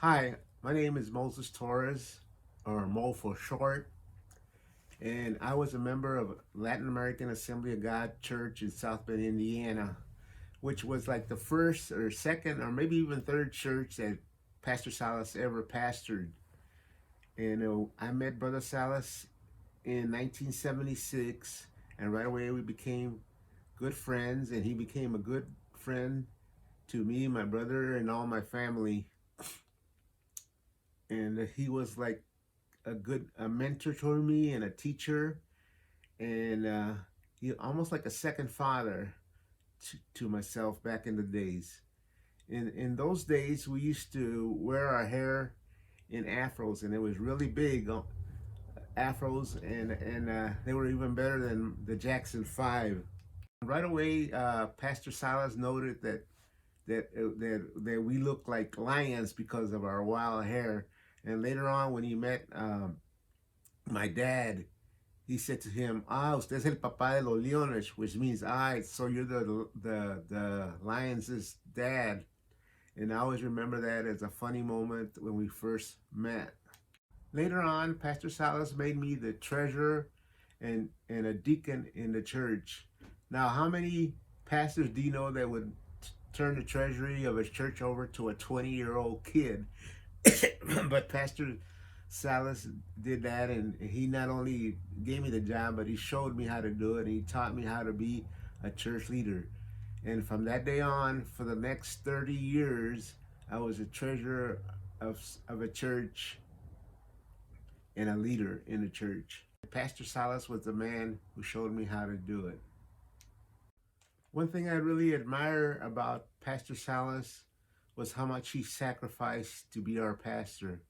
Hi, my name is Moses Torres, or Mo for short, and I was a member of Latin American Assembly of God Church in South Bend, Indiana, which was like the first or second or maybe even third church that Pastor Salas ever pastored. And I met Brother Salas in 1976, and right away we became good friends, and he became a good friend to me, my brother, and all my family. And he was like a mentor to me and a teacher, and he almost like a second father to myself back in the days. In those days, we used to wear our hair in afros, and it was really big afros, and they were even better than the Jackson Five. Right away, Pastor Salas noted that we looked like lions because of our wild hair. And later on, when he met my dad, he said to him, usted es el papá de los leones, which means, so you're the lion's dad. And I always remember that as a funny moment when we first met. Later on, Pastor Salas made me the treasurer and a deacon in the church. Now, how many pastors do you know that would turn the treasury of a church over to a 20-year-old kid? But Pastor Salas did that, and he not only gave me the job, but he showed me how to do it, and he taught me how to be a church leader. And from that day on, for the next 30 years, I was a treasurer of a church and a leader in the church. Pastor Salas was the man who showed me how to do it. One thing I really admire about Pastor Salas was how much he sacrificed to be our pastor.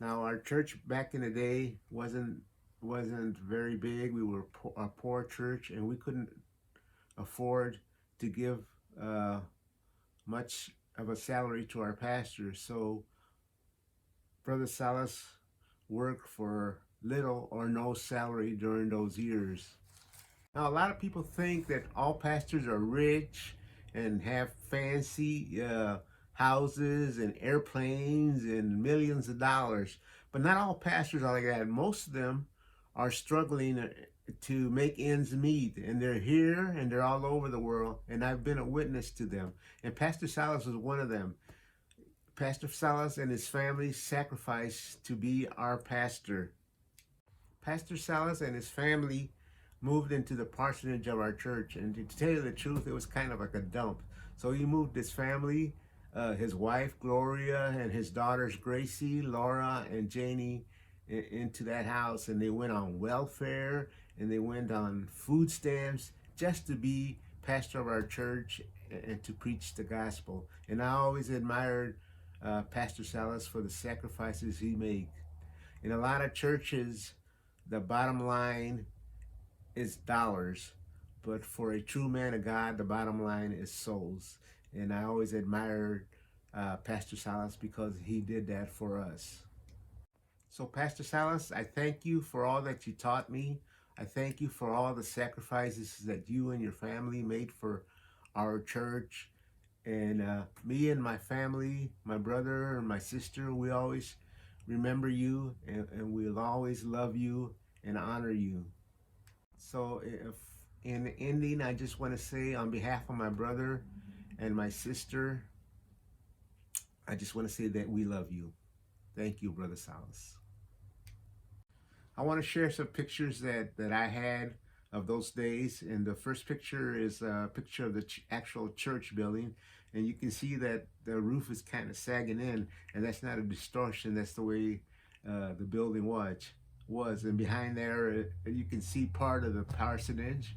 Now, our church back in the day wasn't very big. We were a poor church, and we couldn't afford to give much of a salary to our pastor. So, Brother Salas worked for little or no salary during those years. Now, a lot of people think that all pastors are rich and have fancy houses and airplanes and millions of dollars, but not all pastors are like that. Most of them are struggling to make ends meet, and they're here and they're all over the world, and I've been a witness to them. And Pastor Salas was one of them. Pastor Salas and his family sacrificed to be our pastor. Pastor Salas and his family moved into the parsonage of our church, and to tell you the truth, it was kind of like a dump. So he moved his family, his wife Gloria, and his daughters Gracie, Laura, and Janie into that house, and they went on welfare and they went on food stamps just to be pastor of our church and to preach the gospel. And I always admired Pastor Salas for the sacrifices he made. In a lot of churches, the bottom line is dollars, but for a true man of God, the bottom line is souls. And I always admired Pastor Salas because he did that for us. So, Pastor Salas, I thank you for all that you taught me. I thank you for all the sacrifices that you and your family made for our church. And me and my family, my brother and my sister, we always remember you, and we'll always love you and honor you. So, if in the ending, I just want to say on behalf of my brother and my sister, I just want to say that we love you. Thank you, Brother Salas. I want to share some pictures that I had of those days. And the first picture is a picture of the actual church building. And you can see that the roof is kind of sagging in, and that's not a distortion. That's the way the building was. And behind there, you can see part of the parsonage.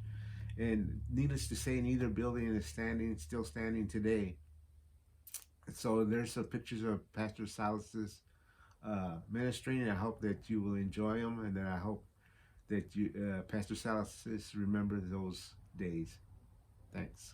And needless to say, neither building is still standing today. So there's some pictures of Pastor Salas's ministry, and I hope that you will enjoy them, and that I hope that you, Pastor Salas, remember those days. Thanks.